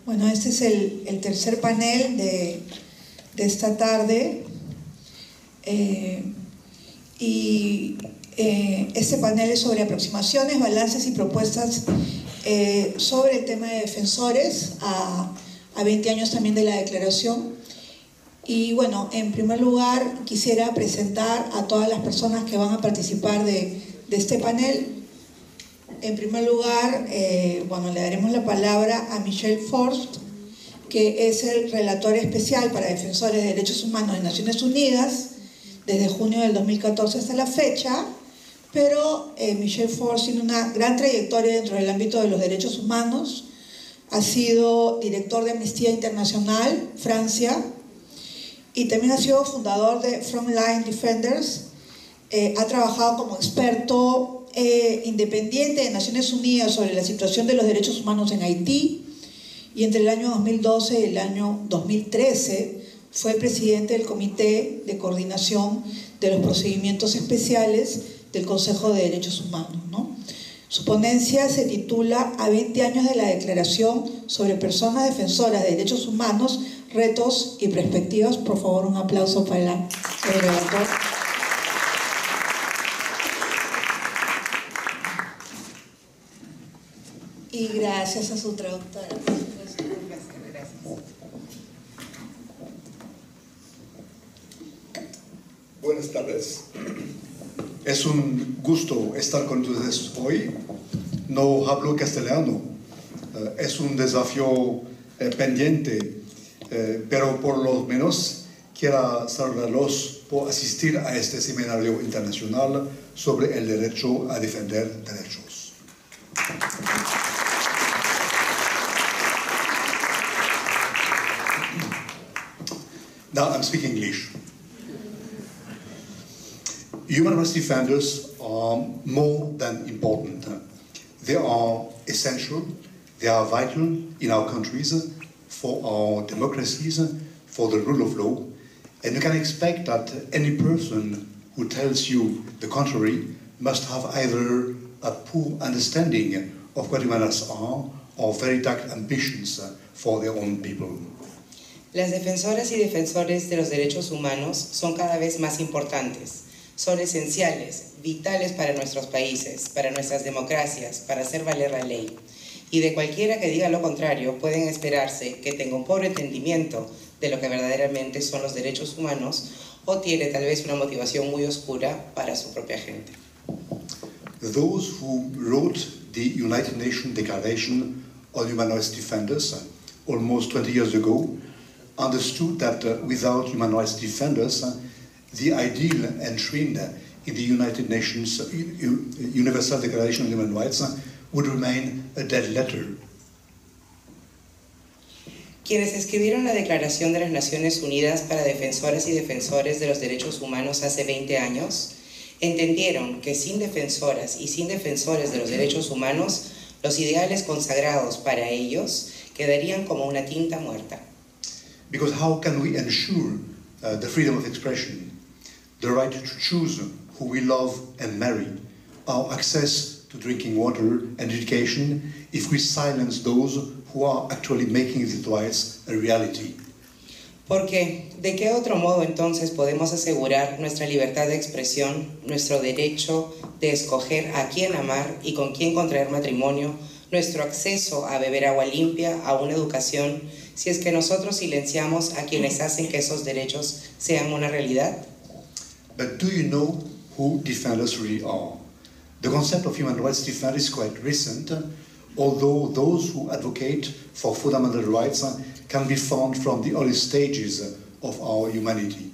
Bueno, este es el tercer panel de esta tarde. Este panel es sobre aproximaciones, balances y propuestas sobre el tema de defensores a 20 años también de la declaración. Y bueno, en primer lugar quisiera presentar a todas las personas que van a participar de este panel. En primer lugar, bueno, le daremos la palabra a Michel Forst, que es el relator especial para defensores de derechos humanos de Naciones Unidas desde junio del 2014 hasta la fecha, pero Michel Forst tiene una gran trayectoria dentro del ámbito de los derechos humanos. Ha sido director de Amnistía Internacional, Francia, y también ha sido fundador de Frontline Defenders. Ha trabajado como experto independiente de Naciones Unidas sobre la situación de los derechos humanos en Haití, y entre el año 2012 y el año 2013 fue presidente del Comité de Coordinación de los Procedimientos Especiales del Consejo de Derechos Humanos, ¿no? Su ponencia se titula A 20 años de la Declaración sobre Personas Defensoras de Derechos Humanos, Retos y Perspectivas. Por favor, un aplauso para el relator. Y gracias a su traductora. Gracias. Buenas tardes. Es un gusto estar con ustedes hoy. No hablo castellano. Es un desafío pendiente, pero por lo menos quiero saludarlos por asistir a este seminario internacional sobre el derecho a defender derechos. Now I'm speaking English. Human rights defenders are more than important. They are essential, they are vital in our countries, for our democracies, for the rule of law, and you can expect that any person who tells you the contrary must have either a poor understanding of what human rights are or very dark ambitions for their own people. Las defensoras y defensores de los derechos humanos son cada vez más importantes. Son esenciales, vitales para nuestros países, para nuestras democracias, para hacer valer la ley. Y de cualquiera que diga lo contrario, pueden esperarse que tenga un pobre entendimiento de lo que verdaderamente son los derechos humanos o tiene tal vez una motivación muy oscura para su propia gente. Those who wrote the United Nations Declaration on Human Rights Defenders almost 20 years ago understood that without human rights defenders, the ideal enshrined in the United Nations Universal Declaration on Human Rights would remain a dead letter. Quienes escribieron la Declaración de las Naciones Unidas para Defensoras y Defensores de los Derechos Humanos hace 20 años, entendieron que sin defensoras y sin defensores de los derechos humanos, los ideales consagrados para ellos quedarían como una tinta muerta. Because how can we ensure the freedom of expression, the right to choose who we love and marry, our access to drinking water and education, if we silence those who are actually making these rights a reality? Porque, ¿de qué otro modo entonces podemos asegurar nuestra libertad de expresión, nuestro derecho de escoger a quién amar y con quién contraer matrimonio, nuestro acceso a beber agua limpia, a una educación, si es que nosotros silenciamos a quienes hacen que esos derechos sean una realidad? But do you know who defenders really are? The concept of human rights defender is quite recent, although those who advocate for fundamental rights can be found from the early stages of our humanity.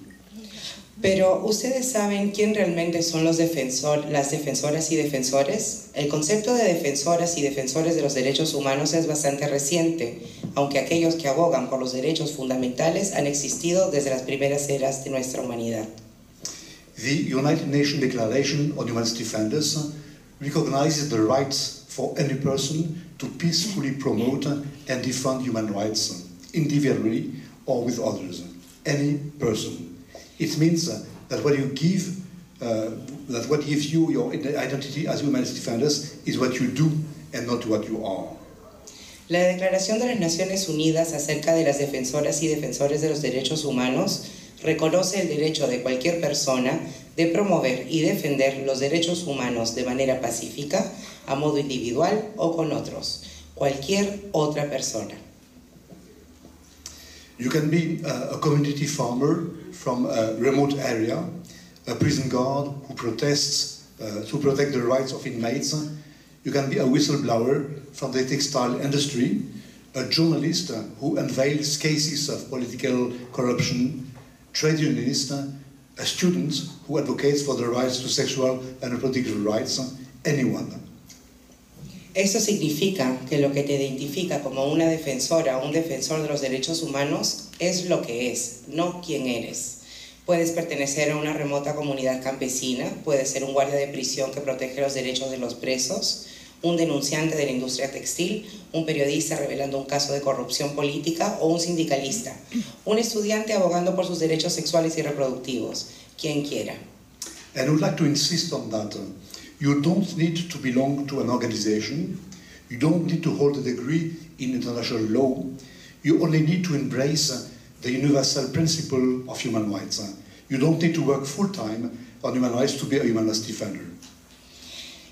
Pero, ¿ustedes saben quién realmente son las defensoras y defensores? El concepto de defensoras y defensores de los derechos humanos es bastante reciente, aunque aquellos que abogan por los derechos fundamentales han existido desde las primeras eras de nuestra humanidad. The United Nations Declaration on Human Rights Defenders recognizes the rights for any person to peacefully promote and defend human rights, individually or with others. Any person. It means that what you give, that what gives you your identity as human rights defenders is what you do and not what you are. La Declaración de las Naciones Unidas acerca de las defensoras y defensores de los derechos humanos reconoce el derecho de cualquier persona de promover y defender los derechos humanos de manera pacífica, a modo individual o con otros, cualquier otra persona. You can be a community farmer from a remote area, a prison guard who protests to protect the rights of inmates. You can be a whistleblower from the textile industry, a journalist who unveils cases of political corruption, trade unionist, a student who advocates for the rights to sexual and reproductive rights, anyone. Esto significa que lo que te identifica como una defensora o un defensor de los derechos humanos es lo que es, no quién eres. Puedes pertenecer a una remota comunidad campesina, puedes ser un guardia de prisión que protege los derechos de los presos, un denunciante de la industria textil, un periodista revelando un caso de corrupción política o un sindicalista, un estudiante abogando por sus derechos sexuales y reproductivos, quien quiera. And I would like to insist on that. You don't need to belong to an organization, you don't need to hold a degree in international law, you only need to embrace the universal principle of human rights. You don't need to work full-time on human rights to be a human rights defender.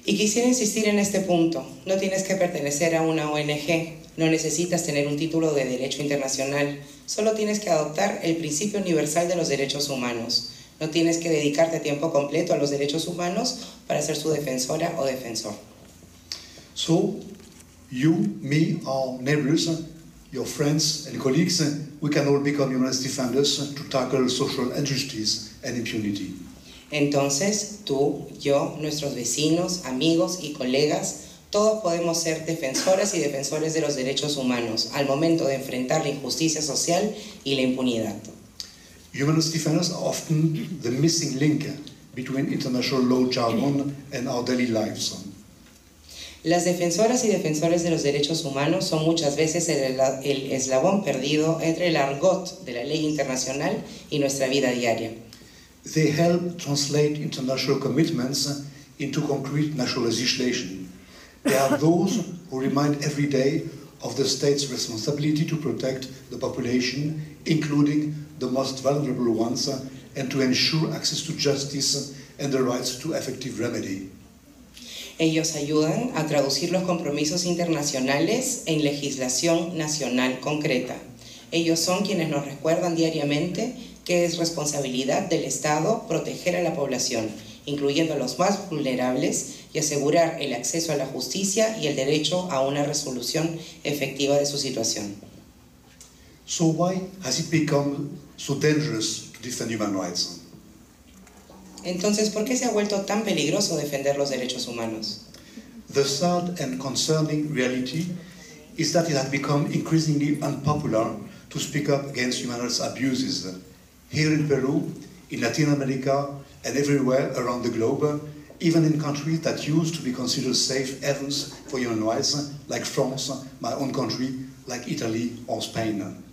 Y quisiera insistir en este punto. No tienes que pertenecer a una ONG, no necesitas tener un título de derecho internacional, solo tienes que adoptar el principio universal de los derechos humanos. No tienes que dedicarte a tiempo completo a los derechos humanos para ser su defensora o defensor. So, you, me, our neighbors, your friends and colleagues, we can all become human rights defenders to tackle social injustice and impunity. Entonces, tú, yo, nuestros vecinos, amigos y colegas, todos podemos ser defensoras y defensores de los derechos humanos al momento de enfrentar la injusticia social y la impunidad. Human rights defenders are often the missing link between international law jargon and our daily lives. Las defensoras y defensores de los derechos humanos son muchas veces el eslabón perdido entre el argot de la ley internacional y nuestra vida diaria. They help translate international commitments into concrete national legislation. They are those who remind every day of the state's responsibility to protect the population, including the most vulnerable ones, and to ensure access to justice and the rights to effective remedy. Ellos ayudan a traducir los compromisos internacionales en legislación nacional concreta. Ellos son quienes nos recuerdan diariamente que es responsabilidad del Estado proteger a la población, incluyendo a los más vulnerables, y asegurar el acceso a la justicia y el derecho a una resolución efectiva de su situación. So why has it become so dangerous to defend human rights? Entonces, ¿por qué se ha vuelto tan peligroso defender los derechos humanos? The sad and concerning reality is that it has become increasingly unpopular to speak up against human rights abuses. Here in Peru, in Latin America, and everywhere around the globe, even in countries that used to be considered safe havens for human rights, like France, my own country, like Italy or Spain.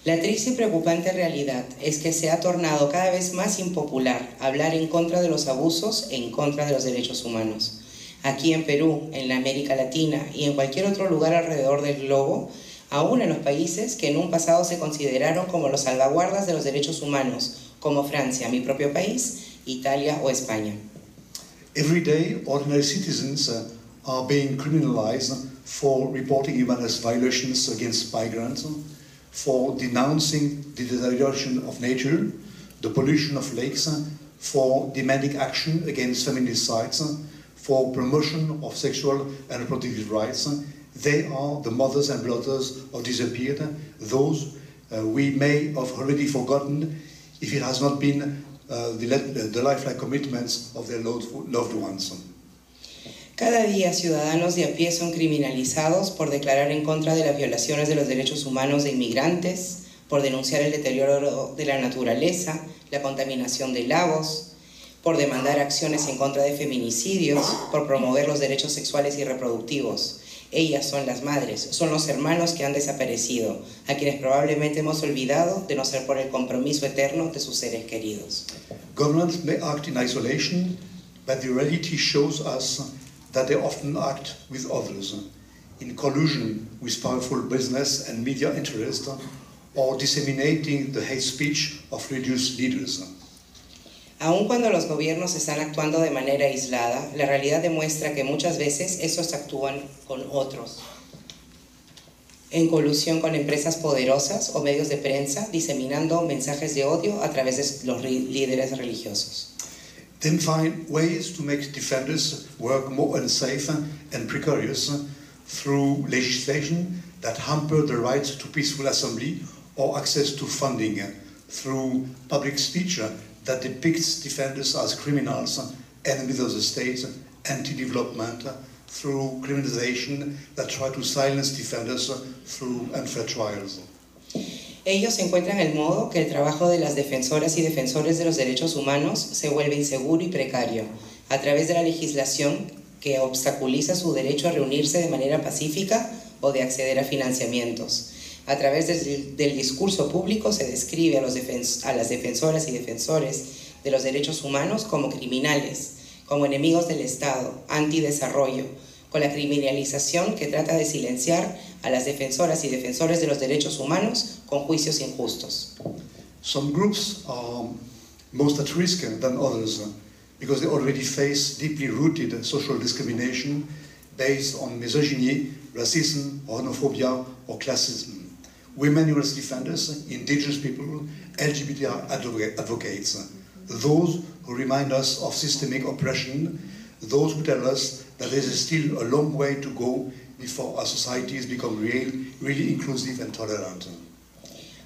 La triste y preocupante realidad es que se ha tornado cada vez más impopular hablar en contra de los abusos e en contra de los derechos humanos. Aquí en Perú, en la América Latina y en cualquier otro lugar alrededor del globo, aún en los países que en un pasado se consideraron como los salvaguardas de los derechos humanos, como Francia, mi propio país, Italia o España. Every day, ordinary citizens are being criminalized for reporting human rights violations against migrants, for denouncing the deterioration of nature, the pollution of lakes, for demanding action against feminicides, for promotion of sexual and reproductive rights. They are the mothers and brothers of disappeared, those we may have already forgotten if it has not been the lifelike commitments of their loved ones. Cada día ciudadanos de a pie son criminalizados por declarar en contra de las violaciones de los derechos humanos de inmigrantes, por denunciar el deterioro de la naturaleza, la contaminación de lagos, por demandar acciones en contra de feminicidios, por promover los derechos sexuales y reproductivos. Ellas son las madres, son los hermanos que han desaparecido, a quienes probablemente hemos olvidado de no ser por el compromiso eterno de sus seres queridos. Governments may act in isolation, but the reality shows us that they often act with others, in collusion with powerful business and media interest, or disseminating the hate speech of religious leaders. Aun cuando los gobiernos están actuando de manera aislada, la realidad demuestra que muchas veces estos actúan con otros, en colusión con empresas poderosas o medios de prensa, diseminando mensajes de odio a través de los líderes religiosos. Then find ways to make defenders work more unsafe and precarious through legislation that hamper the right to peaceful assembly or access to funding, through public speech that depicts defenders as criminals, enemies of the state, anti-development, through criminalization that try to silence defenders through unfair trials. Ellos encuentran el modo que el trabajo de las defensoras y defensores de los derechos humanos se vuelve inseguro y precario a través de la legislación que obstaculiza su derecho a reunirse de manera pacífica o de acceder a financiamientos. A través del discurso público se describe a las defensoras y defensores de los derechos humanos como criminales, como enemigos del Estado, antidesarrollo, con la criminalización que trata de silenciar a las defensoras y defensores de los derechos humanos con juicios injustos. Some groups are most at risk than others because they already face deeply rooted social discrimination based on misogyny, racism, xenophobia, or classism. Women rights defenders, indigenous people, LGBT advocates, those who remind us of systemic oppression, those who tell us that there is still a long way to go before our societies become really inclusive and tolerant.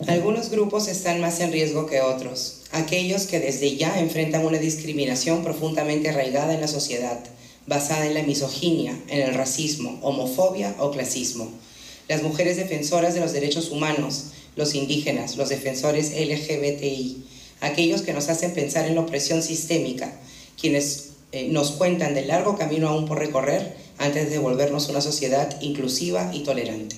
Algunos grupos están más en riesgo que otros, aquellos que desde ya enfrentan una discriminación profundamente arraigada en la sociedad, basada en la misoginia, en el racismo, homofobia o clasismo. Las mujeres defensoras de los derechos humanos, los indígenas, los defensores LGBTI, aquellos que nos hacen pensar en la opresión sistémica, quienes nos cuentan del largo camino aún por recorrer antes de volvernos una sociedad inclusiva y tolerante.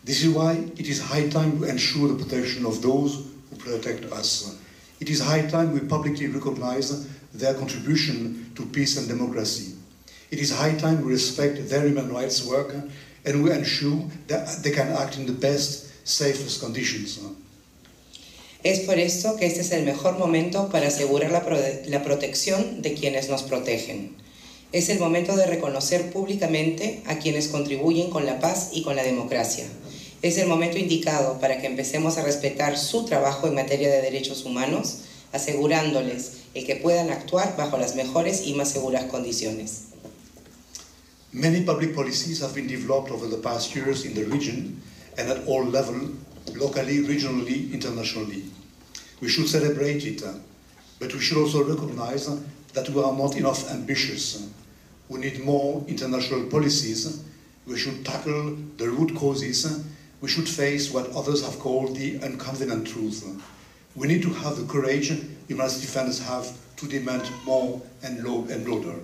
This is why it is high time to ensure the protection of those who protect us. It is high time we publicly recognize their contribution to peace and democracy. It is high time we respect their human rights work and we ensure that they can act in the best, safest conditions. Es por esto que este es el mejor momento para asegurar la protección de quienes nos protegen. Es el momento de reconocer públicamente a quienes contribuyen con la paz y con la democracia. Es el momento indicado para que empecemos a respetar su trabajo en materia de derechos humanos, asegurándoles el que puedan actuar bajo las mejores y más seguras condiciones. Many public policies have been developed over the past years in the region and at all levels, locally, regionally, internationally. We should celebrate it, but we should also recognize that we are not enough ambitious. We need more international policies. We should tackle the root causes. We should face what others have called the inconvenient truth. We need to have the courage human rights defenders have to demand more and louder.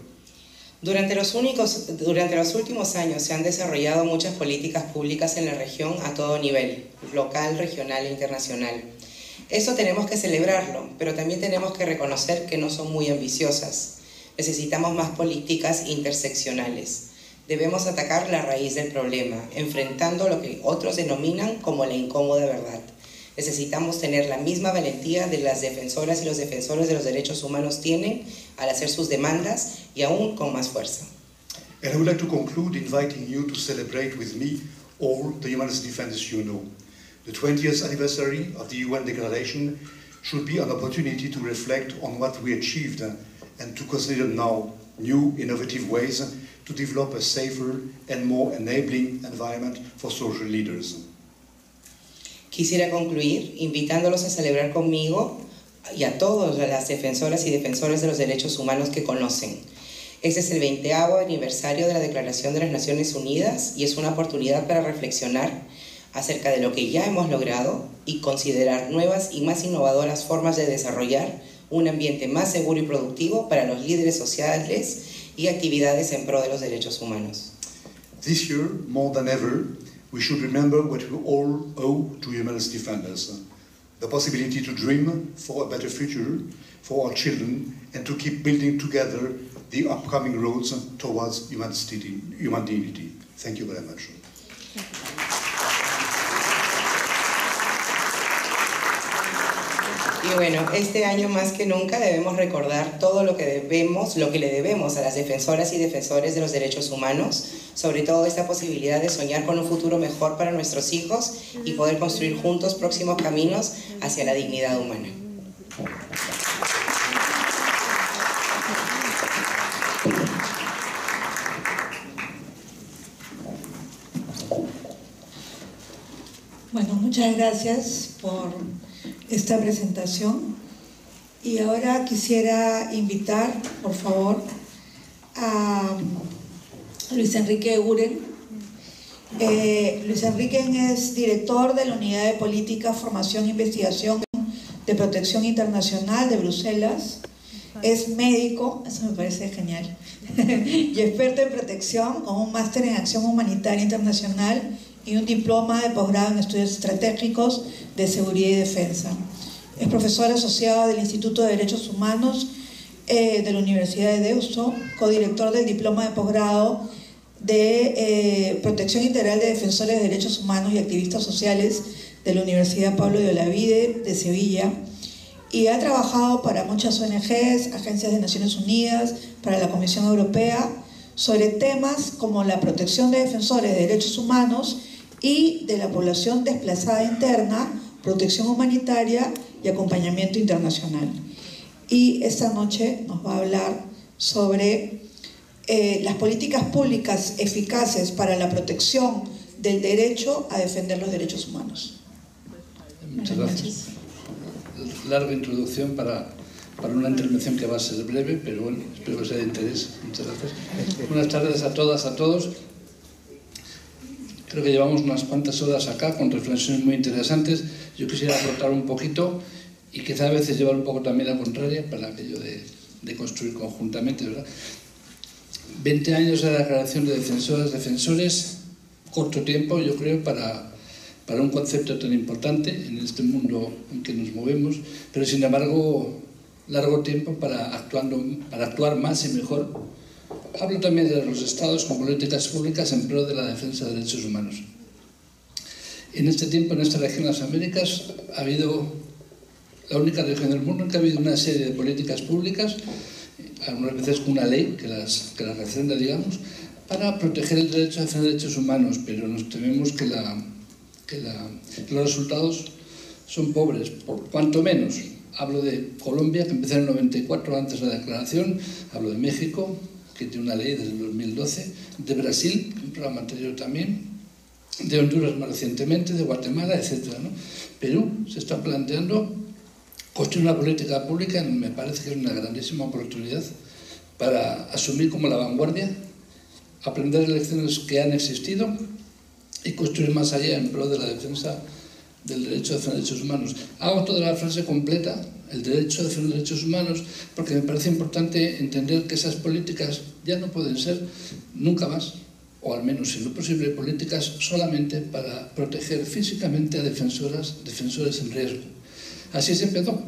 Durante los últimos años se han desarrollado muchas políticas públicas en la región a todo nivel, local, regional e internacional. Eso tenemos que celebrarlo, pero también tenemos que reconocer que no son muy ambiciosas. Necesitamos más políticas interseccionales. Debemos atacar la raíz del problema, enfrentando lo que otros denominan como la incómoda verdad. Necesitamos tener la misma valentía de las defensoras y los defensores de los derechos humanos tienen al hacer sus demandas y aún con más fuerza. And I would like to conclude inviting you to celebrate with me all the human rights defenders you know. The 20th anniversary of the UN Declaration should be an opportunity to reflect on what we achieved and to consider now new innovative ways to develop a safer and more enabling environment for social leaders. Quisiera concluir invitándolos a celebrar conmigo y a todas las defensoras y defensores de los derechos humanos que conocen. Este es el 20º aniversario de la Declaración de las Naciones Unidas y es una oportunidad para reflexionar acerca de lo que ya hemos logrado y considerar nuevas y más innovadoras formas de desarrollar un ambiente más seguro y productivo para los líderes sociales y actividades en pro de los derechos humanos. This year, more than ever, we should remember what we all owe to human rights defenders. The possibility to dream for a better future for our children and to keep building together the upcoming roads towards human dignity. Thank you very much. Y bueno, este año más que nunca debemos recordar todo lo que le debemos a las defensoras y defensores de los derechos humanos, sobre todo esta posibilidad de soñar con un futuro mejor para nuestros hijos y poder construir juntos próximos caminos hacia la dignidad humana. Bueno, muchas gracias por esta presentación. Y ahora quisiera invitar, por favor, a Luis Enrique Eguren. Luis Enrique es director de la Unidad de Política, Formación e Investigación de Protección Internacional de Bruselas. Es médico, eso me parece genial, y experto en protección, con un máster en Acción Humanitaria Internacional y un diploma de posgrado en Estudios Estratégicos de Seguridad y Defensa. Es profesor asociado del Instituto de Derechos Humanos de la Universidad de Deusto, codirector del diploma de posgrado de Protección Integral de Defensores de Derechos Humanos y Activistas Sociales de la Universidad Pablo de Olavide de Sevilla, y ha trabajado para muchas ONGs, agencias de Naciones Unidas, para la Comisión Europea, sobre temas como la protección de defensores de derechos humanos y de la población desplazada interna, protección humanitaria y acompañamiento internacional. Y esta noche nos va a hablar sobre las políticas públicas eficaces para la protección del derecho a defender los derechos humanos. Muchas gracias. Larga introducción para una intervención que va a ser breve, pero bueno, espero que sea de interés. Muchas gracias. Buenas tardes a todas, a todos. Creo que llevamos unas cuantas horas acá con reflexiones muy interesantes. Yo quisiera aportar un poquito y quizá a veces llevar un poco también la contraria para aquello de construir conjuntamente, ¿verdad? 20 años de la Declaración de Defensoras, Defensores, corto tiempo, yo creo, para un concepto tan importante en este mundo en que nos movemos, pero sin embargo, largo tiempo para actuar más y mejor. Hablo también de los Estados con políticas públicas en pro de la defensa de derechos humanos. En este tiempo, en esta región de las Américas, ha habido la única región del mundo en que ha habido una serie de políticas públicas, algunas veces con una ley que las refrenda, digamos, para proteger el derecho a defender derechos humanos, pero nos tememos que los resultados son pobres, por cuanto menos. Hablo de Colombia, que empezó en el 94, antes de la declaración. Hablo de México, que tiene una ley desde el 2012. De Brasil, un programa anterior también. De Honduras más recientemente, de Guatemala, etc., ¿no? Perú se está planteando construir una política pública, me parece que es una grandísima oportunidad para asumir como la vanguardia, aprender lecciones que han existido y construir más allá en pro de la defensa del derecho a defender derechos humanos. Hago toda la frase completa, el derecho a defender derechos humanos, porque me parece importante entender que esas políticas ya no pueden ser nunca más, o al menos si no es posible, políticas solamente para proteger físicamente a defensores en riesgo. Así se empezó.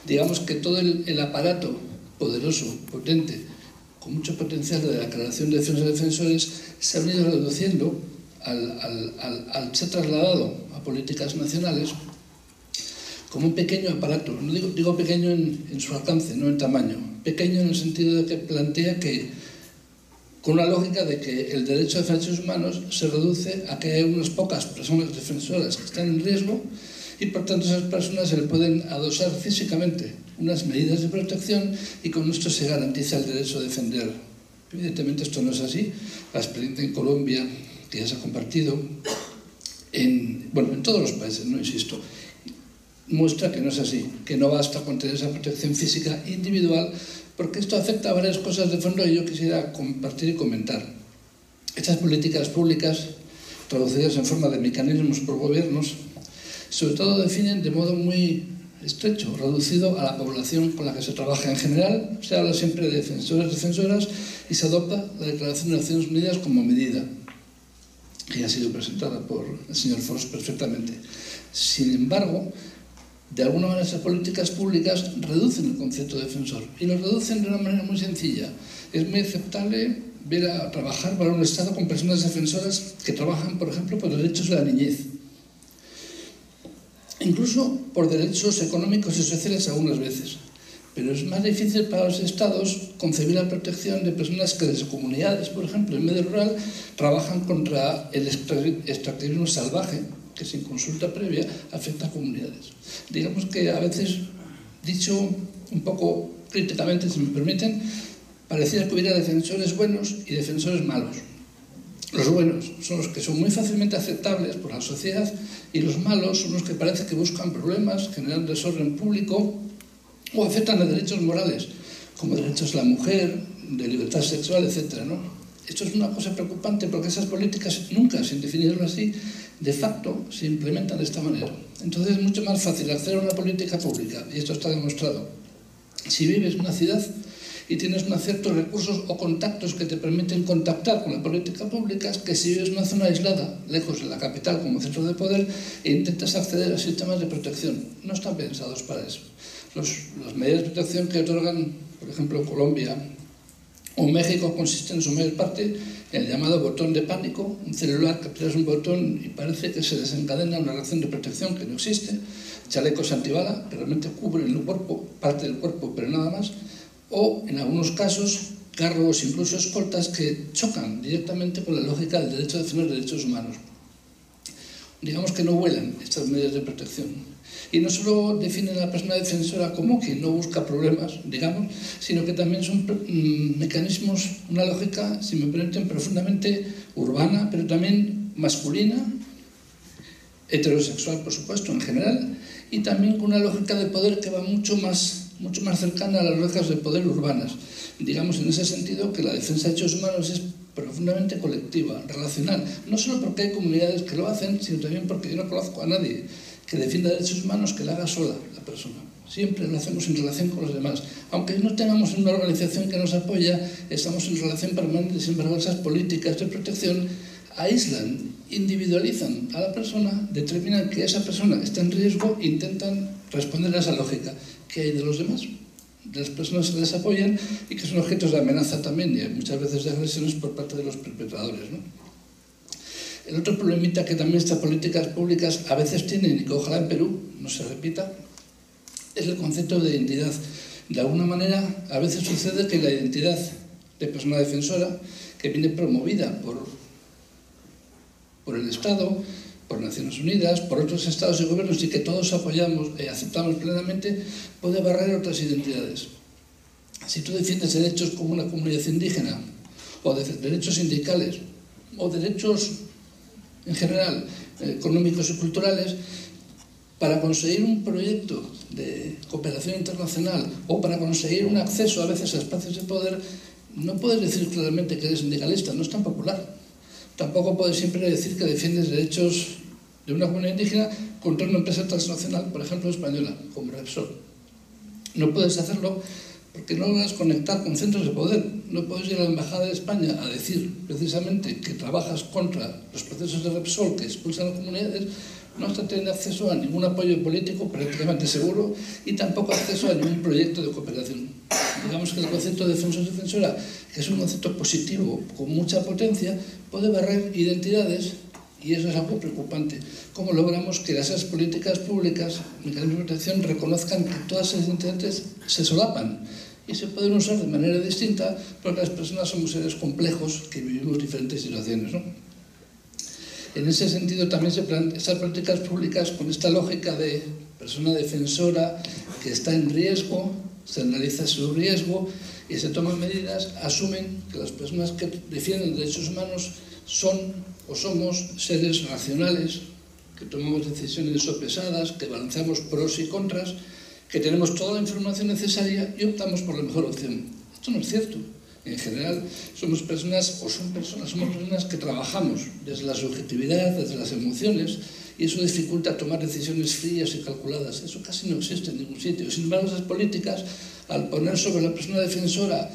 Digamos que todo el aparato poderoso, potente, con mucho potencial de la Declaración de Defensa de Defensores se ha venido reduciendo al ser trasladado a políticas nacionales como un pequeño aparato. No digo pequeño en su alcance, no en tamaño. Pequeño en el sentido de que plantea que, con la lógica de que el derecho a derechos humanos se reduce a que hay unas pocas personas defensoras que están en riesgo y por tanto a esas personas se le pueden adosar físicamente unas medidas de protección y con esto se garantiza el derecho a defender. Evidentemente esto no es así. La experiencia en Colombia, que ya se ha compartido, en todos los países, no insisto, muestra que no es así, que no basta con tener esa protección física individual, porque esto afecta a varias cosas de fondo y yo quisiera compartir y comentar. Estas políticas públicas, traducidas en forma de mecanismos por gobiernos, sobre todo definen de modo muy estrecho, reducido a la población con la que se trabaja en general. Se habla siempre de defensores, defensoras, y se adopta la Declaración de Naciones Unidas como medida, que ya ha sido presentada por el señor Foss perfectamente. Sin embargo, de alguna manera esas políticas públicas reducen el concepto de defensor, y lo reducen de una manera muy sencilla. Es muy aceptable ver a trabajar para un Estado con personas defensoras que trabajan, por ejemplo, por derechos de la niñez. Incluso por derechos económicos y sociales algunas veces. Pero es más difícil para los Estados concebir la protección de personas que desde comunidades, por ejemplo, en medio rural, trabajan contra el extractivismo salvaje, que sin consulta previa afecta a comunidades. Digamos que a veces, dicho un poco críticamente, si me permiten, pareciera que hubiera defensores buenos y defensores malos. Los buenos son los que son muy fácilmente aceptables por la sociedad y los malos son los que parece que buscan problemas, generan desorden público o afectan a derechos morales, como derechos de la mujer, de libertad sexual, etc., ¿no? Esto es una cosa preocupante porque esas políticas nunca, sin definirlo así, de facto se implementan de esta manera. Entonces es mucho más fácil hacer una política pública, y esto está demostrado. Si vives en una ciudad y tienes unos ciertos recursos o contactos que te permiten contactar con la política pública, que si vives en una zona aislada, lejos de la capital como centro de poder, e intentas acceder a sistemas de protección. No están pensados para eso. Las medidas de protección que otorgan, por ejemplo, Colombia o México consisten en su mayor parte en el llamado botón de pánico, un celular que aprietas un botón y parece que se desencadena una reacción de protección que no existe, chalecos antibala que realmente cubren el cuerpo, parte del cuerpo, pero nada más, o en algunos casos carros, incluso escoltas, que chocan directamente con la lógica del derecho a defender derechos humanos. Digamos que no vuelan estas medidas de protección. Y no solo definen a la persona defensora como quien no busca problemas, digamos, sino que también son mecanismos, una lógica, si me permiten, profundamente urbana, pero también masculina, heterosexual, por supuesto, en general, y también con una lógica de poder que va mucho más cercana a las lógicas de poder urbanas. Digamos, en ese sentido, que la defensa de derechos humanos es profundamente colectiva, relacional, no solo porque hay comunidades que lo hacen, sino también porque yo no conozco a nadie que defienda derechos humanos que la haga sola la persona. Siempre lo hacemos en relación con los demás. Aunque no tengamos una organización que nos apoya, estamos en relación permanente. Sin embargo, esas políticas de protección aíslan, individualizan a la persona, determinan que esa persona está en riesgo e intentan responder a esa lógica. ¿Qué hay de los demás? De las personas que les apoyan y que son objetos de amenaza también y muchas veces de agresiones por parte de los perpetradores, ¿no? El otro problemita que también estas políticas públicas a veces tienen, y que ojalá en Perú no se repita, es el concepto de identidad. De alguna manera, a veces sucede que la identidad de persona defensora, que viene promovida por el Estado, por Naciones Unidas, por otros estados y gobiernos, y que todos apoyamos y aceptamos plenamente, puede barrer otras identidades. Si tú defiendes derechos como una comunidad indígena, o derechos sindicales, o derechos en general, económicos y culturales, para conseguir un proyecto de cooperación internacional o para conseguir un acceso a veces a espacios de poder, no puedes decir claramente que eres sindicalista, no es tan popular. Tampoco puedes siempre decir que defiendes derechos de una comunidad indígena contra una empresa transnacional, por ejemplo española, como Repsol. No puedes hacerlo porque no logras conectar con centros de poder. No puedes ir a la Embajada de España a decir precisamente que trabajas contra los procesos de Repsol que expulsan a las comunidades, no estás teniendo acceso a ningún apoyo político prácticamente seguro y tampoco acceso a ningún proyecto de cooperación. Digamos que el concepto de defensor-defensora, que es un concepto positivo con mucha potencia, puede barrer identidades y eso es algo preocupante. ¿Cómo logramos que esas políticas públicas, mecanismos de protección, reconozcan que todas esas identidades se solapan y se pueden usar de manera distinta porque las personas somos seres complejos que vivimos diferentes situaciones, ¿no? En ese sentido también se plantean estas políticas públicas con esta lógica de persona defensora que está en riesgo, se analiza su riesgo y se toman medidas, asumen que las personas que defienden derechos humanos son o somos seres racionales, que tomamos decisiones sopesadas, que balanceamos pros y contras, que tenemos toda la información necesaria y optamos por la mejor opción. Esto no es cierto. En general somos personas que trabajamos desde la subjetividad, desde las emociones, y eso dificulta tomar decisiones frías y calculadas. Eso casi no existe en ningún sitio. Sin embargo, esas políticas, al poner sobre la persona defensora,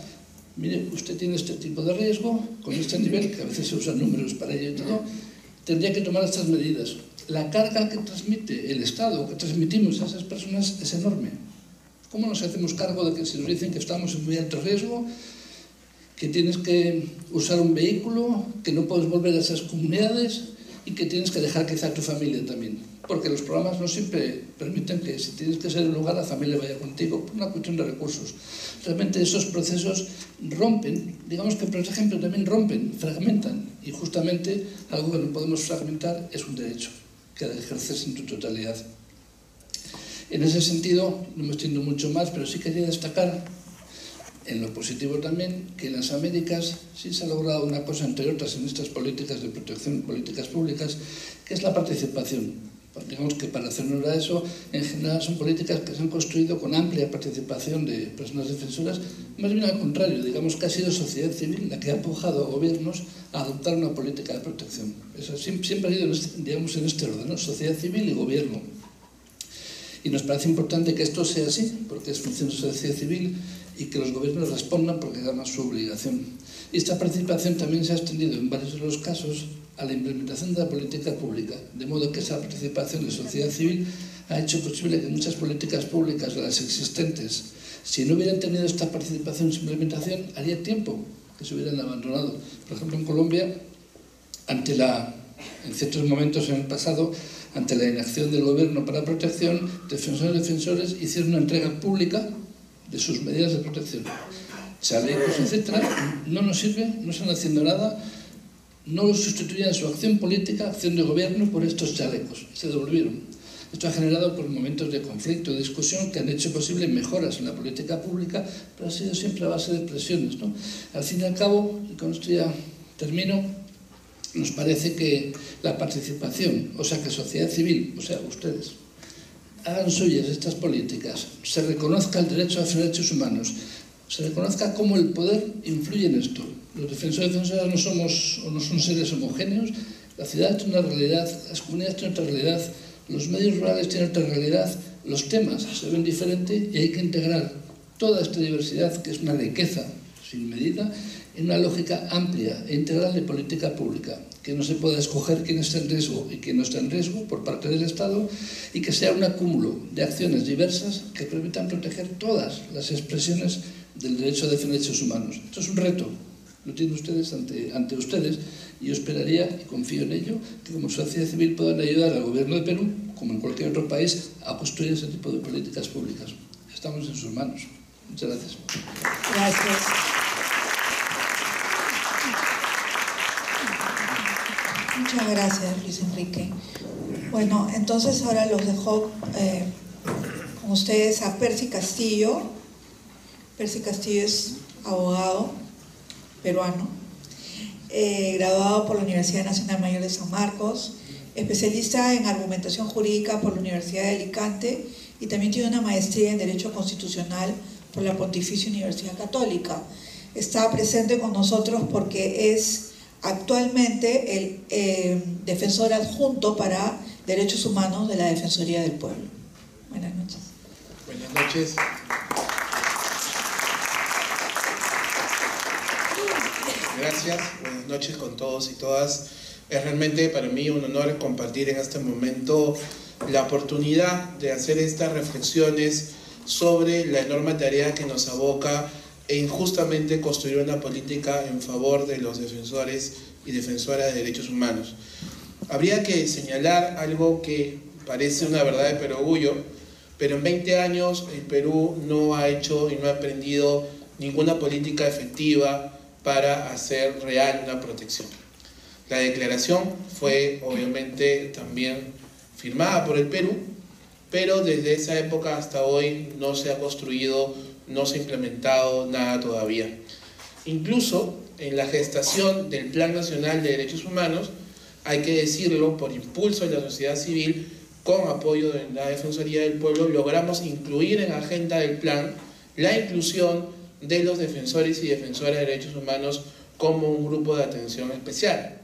mire, usted tiene este tipo de riesgo, con este nivel, que a veces se usan números para ello y todo, tendría que tomar estas medidas. La carga que transmite el Estado, que transmitimos a esas personas, es enorme. ¿Cómo nos hacemos cargo de que si nos dicen que estamos en muy alto riesgo, que tienes que usar un vehículo, que no puedes volver a esas comunidades y que tienes que dejar quizá a tu familia también. Porque los programas no siempre permiten que si tienes que ser en un lugar, la familia vaya contigo, por una cuestión de recursos. Realmente esos procesos rompen, digamos que por ejemplo también rompen, fragmentan, y justamente algo que no podemos fragmentar es un derecho que ha de ejercerse en tu totalidad. En ese sentido, no me extiendo mucho más, pero sí quería destacar, en lo positivo también, que en las Américas sí se ha logrado una cosa, entre otras, en estas políticas de protección, políticas públicas, que es la participación. Digamos que para hacer honor a eso, en general son políticas que se han construido con amplia participación de personas defensoras, más bien al contrario, digamos que ha sido sociedad civil la que ha empujado a gobiernos a adoptar una política de protección. Eso siempre ha ido, digamos, en este orden, ¿no? Sociedad civil y gobierno. Y nos parece importante que esto sea así, porque es función de sociedad civil y que los gobiernos respondan porque es además su obligación. Y esta participación también se ha extendido en varios de los casos a la implementación de la política pública, de modo que esa participación de sociedad civil ha hecho posible que muchas políticas públicas, las existentes, si no hubieran tenido esta participación en su implementación, haría tiempo que se hubieran abandonado. Por ejemplo, en Colombia, en ciertos momentos en el pasado, ante la inacción del gobierno para la protección, defensores hicieron una entrega pública de sus medidas de protección. Chalecos, etcétera, no nos sirve, no están haciendo nada, no sustituían su acción política, acción de gobierno, por estos chalecos, se devolvieron. Esto ha generado por momentos de conflicto, de discusión, que han hecho posible mejoras en la política pública, pero ha sido siempre a base de presiones, ¿no? Al fin y al cabo, y con esto ya termino, nos parece que la participación, o sea que sociedad civil, o sea ustedes, hagan suyas estas políticas, se reconozca el derecho a los derechos humanos, se reconozca cómo el poder influye en esto. Los defensores y defensoras no somos o no son seres homogéneos, la ciudad tiene una realidad, las comunidades tienen otra realidad, los medios rurales tienen otra realidad, los temas se ven diferente y hay que integrar toda esta diversidad, que es una riqueza sin medida, en una lógica amplia e integral de política pública, que no se pueda escoger quién está en riesgo y quién no está en riesgo por parte del Estado, y que sea un acúmulo de acciones diversas que permitan proteger todas las expresiones del derecho a defender derechos humanos. Esto es un reto, lo tienen ustedes ante ustedes, y yo esperaría, y confío en ello, que como sociedad civil puedan ayudar al gobierno de Perú, como en cualquier otro país, a construir ese tipo de políticas públicas. Estamos en sus manos. Muchas gracias. Gracias. Muchas gracias, Luis Enrique. Bueno, entonces ahora los dejo con ustedes a Percy Castillo. Percy Castillo es abogado peruano, graduado por la Universidad Nacional Mayor de San Marcos, especialista en argumentación jurídica por la Universidad de Alicante y también tiene una maestría en Derecho Constitucional por la Pontificia Universidad Católica. Está presente con nosotros porque es actualmente el defensor adjunto para derechos humanos de la Defensoría del Pueblo. Buenas noches. Buenas noches. Gracias, buenas noches con todos y todas. Es realmente para mí un honor compartir en este momento la oportunidad de hacer estas reflexiones sobre la enorme tarea que nos aboca en justamente construir una política en favor de los defensores y defensoras de derechos humanos. Habría que señalar algo que parece una verdad de perogrullo, pero en 20 años el Perú no ha hecho y no ha aprendido ninguna política efectiva para hacer real una protección. La declaración fue obviamente también firmada por el Perú, pero desde esa época hasta hoy no se ha construido, no se ha implementado nada todavía. Incluso en la gestación del Plan Nacional de Derechos Humanos, hay que decirlo, por impulso de la sociedad civil, con apoyo de la Defensoría del Pueblo, logramos incluir en la agenda del plan la inclusión de los defensores y defensoras de derechos humanos como un grupo de atención especial.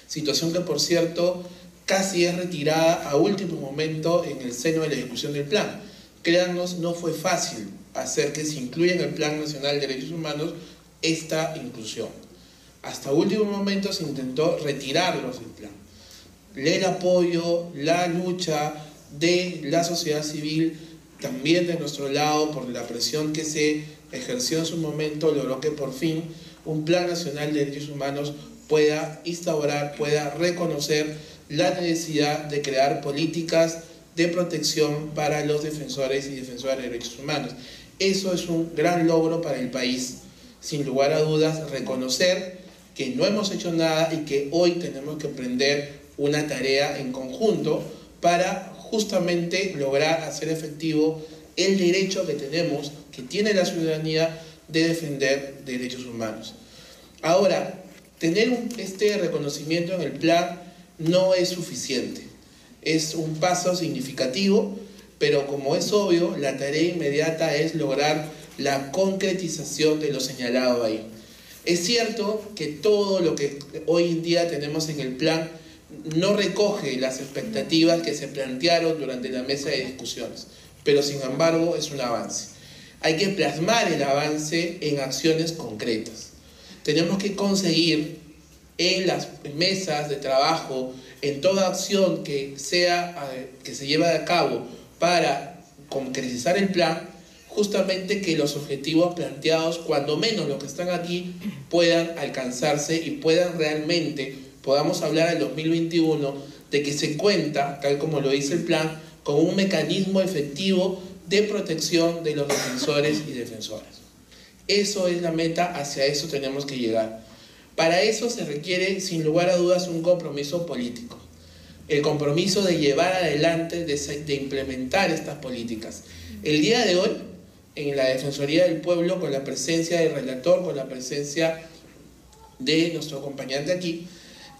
Situación que, por cierto, casi es retirada a último momento en el seno de la discusión del plan. Créannos, no fue fácil hacer que se incluya en el Plan Nacional de Derechos Humanos esta inclusión. Hasta último momento se intentó retirarlos del plan. El apoyo, la lucha de la sociedad civil, también de nuestro lado, por la presión que se ejerció en su momento, logró que por fin un Plan Nacional de Derechos Humanos pueda instaurar, pueda reconocer la necesidad de crear políticas de protección para los defensores y defensoras de derechos humanos. Eso es un gran logro para el país. Sin lugar a dudas, reconocer que no hemos hecho nada y que hoy tenemos que emprender una tarea en conjunto para justamente lograr hacer efectivo el derecho que tenemos, que tiene la ciudadanía, de defender derechos humanos. Ahora, tener este reconocimiento en el plan no es suficiente. Es un paso significativo, pero como es obvio, la tarea inmediata es lograr la concretización de lo señalado ahí. Es cierto que todo lo que hoy en día tenemos en el plan no recoge las expectativas que se plantearon durante la mesa de discusiones, pero sin embargo es un avance. Hay que plasmar el avance en acciones concretas. Tenemos que conseguir en las mesas de trabajo, en toda acción que se lleve a cabo para concretizar el plan, justamente que los objetivos planteados, cuando menos los que están aquí, puedan alcanzarse y podamos hablar en 2021 de que se cuenta, tal como lo dice el plan, con un mecanismo efectivo de protección de los defensores y defensoras. Eso es la meta, hacia eso tenemos que llegar. Para eso se requiere, sin lugar a dudas, un compromiso político. El compromiso de llevar adelante, de implementar estas políticas. El día de hoy, en la Defensoría del Pueblo, con la presencia del relator, con la presencia de nuestro acompañante aquí,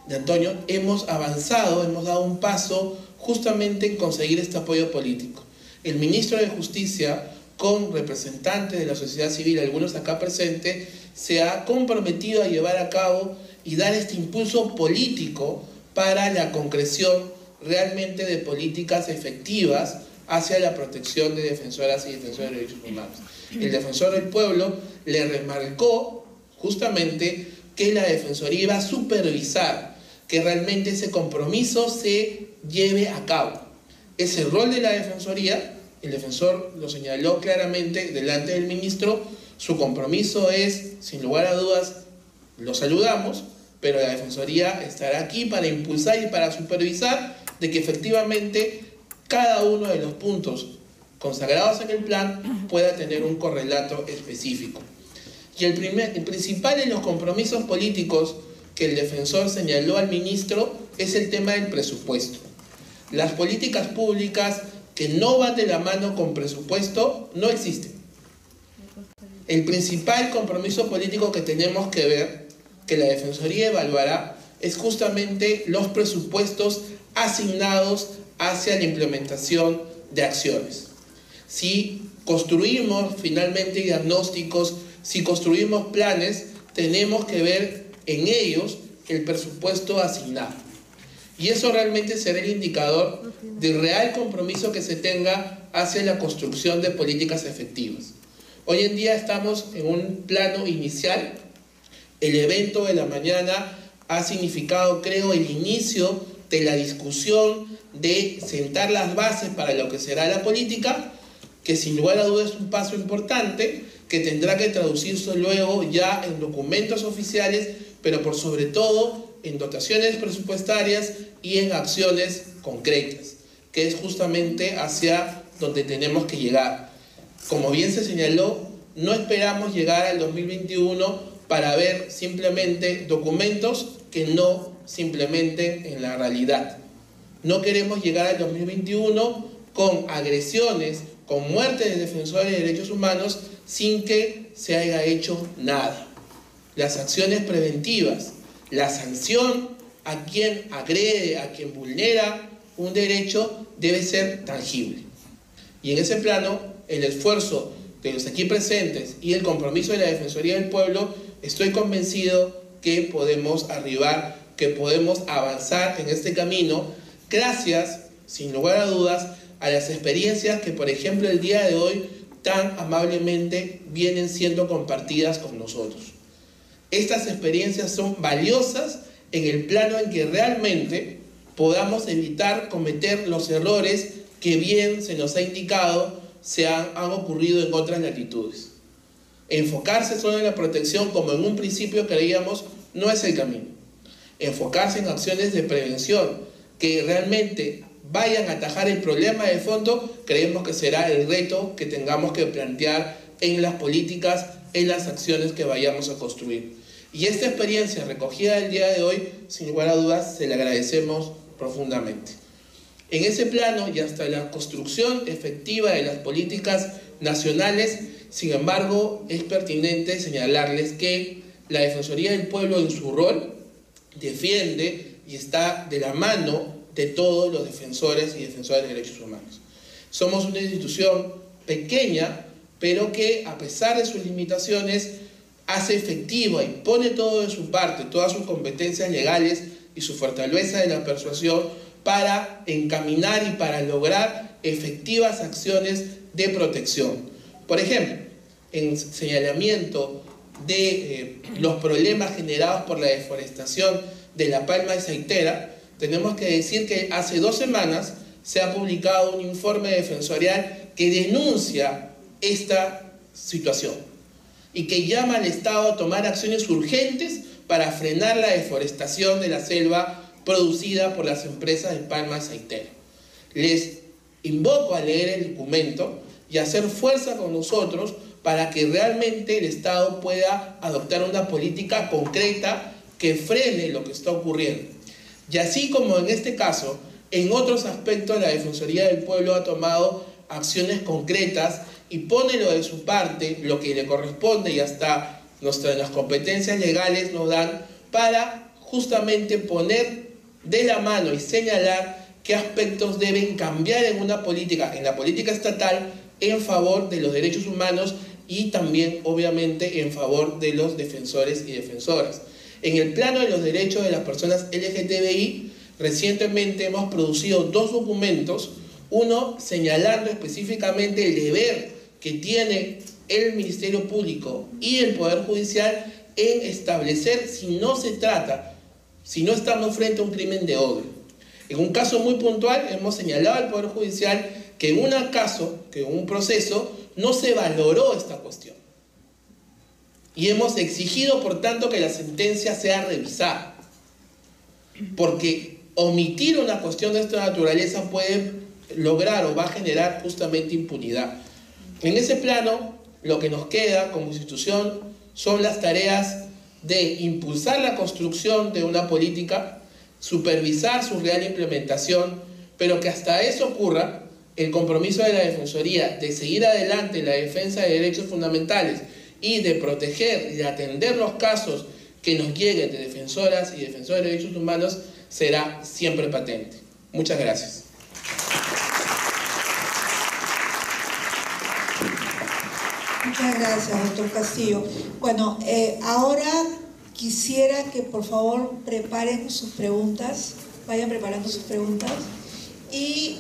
de Antonio, hemos avanzado, hemos dado un paso justamente en conseguir este apoyo político. El ministro de Justicia, con representantes de la sociedad civil, algunos acá presentes, se ha comprometido a llevar a cabo y dar este impulso político para la concreción realmente de políticas efectivas hacia la protección de defensoras y defensores de derechos humanos. El defensor del pueblo le remarcó justamente que la Defensoría iba a supervisar que realmente ese compromiso se lleve a cabo. Ese rol de la Defensoría, el defensor lo señaló claramente delante del ministro, su compromiso es, sin lugar a dudas, lo saludamos, pero la Defensoría estará aquí para impulsar y para supervisar de que efectivamente cada uno de los puntos consagrados en el plan pueda tener un correlato específico. Y el principal de los compromisos políticos que el defensor señaló al ministro es el tema del presupuesto. Las políticas públicas que no van de la mano con presupuesto no existen. El principal compromiso político que tenemos que ver, que la Defensoría evaluará, es justamente los presupuestos asignados hacia la implementación de acciones. Si construimos finalmente diagnósticos, si construimos planes, tenemos que ver en ellos el presupuesto asignado. Y eso realmente será el indicador del real compromiso que se tenga hacia la construcción de políticas efectivas. Hoy en día estamos en un plano inicial. El evento de la mañana ha significado, creo, el inicio de la discusión de sentar las bases para lo que será la política, que sin lugar a dudas es un paso importante, que tendrá que traducirse luego ya en documentos oficiales, pero por sobre todo en dotaciones presupuestarias y en acciones concretas, que es justamente hacia donde tenemos que llegar. Como bien se señaló, no esperamos llegar al 2021 para ver simplemente documentos que no se implementen en la realidad. No queremos llegar al 2021 con agresiones, con muertes de defensores de derechos humanos sin que se haya hecho nada. Las acciones preventivas, la sanción a quien agrede, a quien vulnera un derecho debe ser tangible. Y en ese plano, el esfuerzo de los aquí presentes y el compromiso de la Defensoría del Pueblo, estoy convencido que podemos arribar, que podemos avanzar en este camino, gracias, sin lugar a dudas, a las experiencias que, por ejemplo, el día de hoy tan amablemente vienen siendo compartidas con nosotros. Estas experiencias son valiosas en el plano en que realmente podamos evitar cometer los errores que bien se nos ha indicado han ocurrido en otras latitudes. Enfocarse solo en la protección, como en un principio creíamos, no es el camino. Enfocarse en acciones de prevención que realmente vayan a atajar el problema de fondo, creemos que será el reto que tengamos que plantear en las políticas, en las acciones que vayamos a construir. Y esta experiencia recogida el día de hoy, sin lugar a dudas, se le agradecemos profundamente. En ese plano y hasta la construcción efectiva de las políticas nacionales, sin embargo, es pertinente señalarles que la Defensoría del Pueblo en su rol defiende y está de la mano de todos los defensores y defensoras de derechos humanos. Somos una institución pequeña, pero que a pesar de sus limitaciones hace efectiva y pone todo de su parte, todas sus competencias legales y su fortaleza de la persuasión para encaminar y para lograr efectivas acciones de protección. Por ejemplo, en señalamiento de los problemas generados por la deforestación de la palma aceitera, tenemos que decir que hace 2 semanas se ha publicado un informe defensorial que denuncia esta situación y que llama al Estado a tomar acciones urgentes para frenar la deforestación de la selva producida por las empresas de palma aceitera. Les invoco a leer el documento y hacer fuerza con nosotros para que realmente el Estado pueda adoptar una política concreta que frene lo que está ocurriendo. Y así como en este caso, en otros aspectos la Defensoría del Pueblo ha tomado acciones concretas y pone lo de su parte, lo que le corresponde y hasta las competencias legales nos dan para justamente poner de la mano y señalar qué aspectos deben cambiar en una política, en la política estatal, en favor de los derechos humanos y también, obviamente, en favor de los defensores y defensoras. En el plano de los derechos de las personas LGTBI, recientemente hemos producido 2 documentos, uno señalando específicamente el deber que tiene el Ministerio Público y el Poder Judicial en establecer si no estamos frente a un crimen de odio. En un caso muy puntual hemos señalado al Poder Judicial que en un proceso no se valoró esta cuestión. Y hemos exigido, por tanto, que la sentencia sea revisada. Porque omitir una cuestión de esta naturaleza puede lograr o va a generar justamente impunidad. En ese plano, lo que nos queda como institución son las tareas de impulsar la construcción de una política, supervisar su real implementación, pero que hasta eso ocurra, el compromiso de la Defensoría de seguir adelante en la defensa de derechos fundamentales y de proteger y de atender los casos que nos lleguen de defensoras y defensores de derechos humanos será siempre patente. Muchas gracias. Muchas gracias, doctor Castillo. Bueno, ahora quisiera que por favor preparen sus preguntas, vayan preparando sus preguntas. Y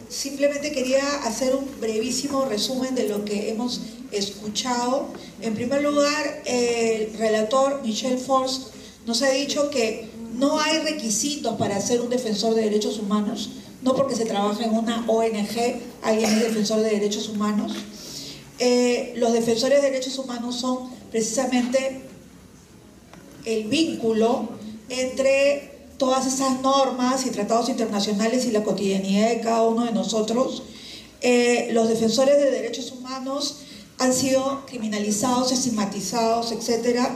simplemente quería hacer un brevísimo resumen de lo que hemos escuchado. En primer lugar, el relator Michel Forst nos ha dicho que no hay requisitos para ser un defensor de derechos humanos, no porque se trabaja en una ONG, alguien es defensor de derechos humanos. Los defensores de derechos humanos son precisamente el vínculo entre todas esas normas y tratados internacionales y la cotidianidad de cada uno de nosotros. Los defensores de derechos humanos han sido criminalizados, estigmatizados, etc.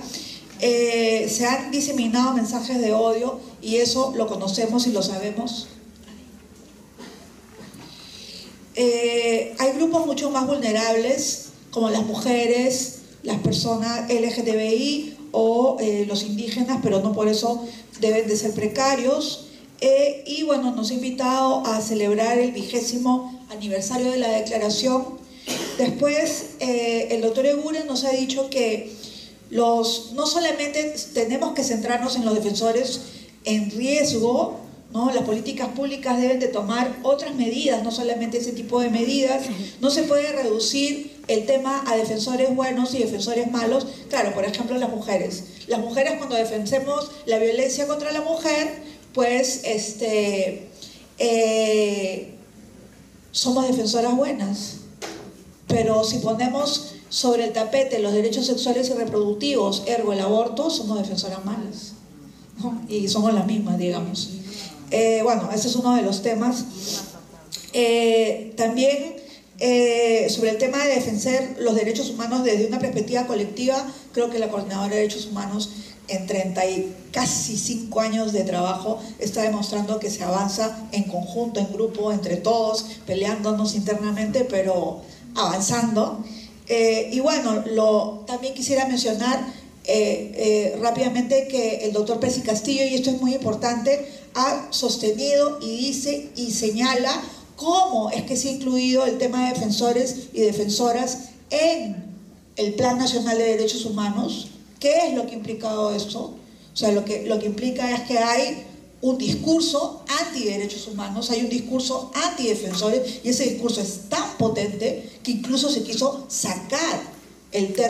Se han diseminado mensajes de odio y eso lo conocemos y lo sabemos. Hay grupos mucho más vulnerables como las mujeres, las personas LGTBI o los indígenas, pero no por eso deben de ser precarios. Y bueno, nos ha invitado a celebrar el 20º aniversario de la declaración. Después el doctor Eguren nos ha dicho que no solamente tenemos que centrarnos en los defensores en riesgo, ¿no? Las políticas públicas deben de tomar otras medidas, no solamente ese tipo de medidas. No se puede reducir el tema a defensores buenos y defensores malos. Claro, por ejemplo, las mujeres. Las mujeres, cuando defendemos la violencia contra la mujer, pues somos defensoras buenas. Pero si ponemos sobre el tapete los derechos sexuales y reproductivos, ergo el aborto, somos defensoras malas, ¿no? Y somos las mismas, digamos. Bueno, ese es uno de los temas. También sobre el tema de defender los derechos humanos desde una perspectiva colectiva, creo que la Coordinadora de Derechos Humanos en 30 y casi 5 años de trabajo está demostrando que se avanza en conjunto, en grupo, entre todos, peleándonos internamente, pero avanzando. Y bueno, también quisiera mencionar rápidamente que el doctor Percy Castillo, y esto es muy importante, ha sostenido y dice y señala cómo es que se ha incluido el tema de defensores y defensoras en el Plan Nacional de Derechos Humanos. ¿Qué es lo que ha implicado esto? O sea, lo que implica es que hay un discurso anti-derechos humanos, hay un discurso anti-defensores, y ese discurso es tan potente que incluso se quiso sacar el término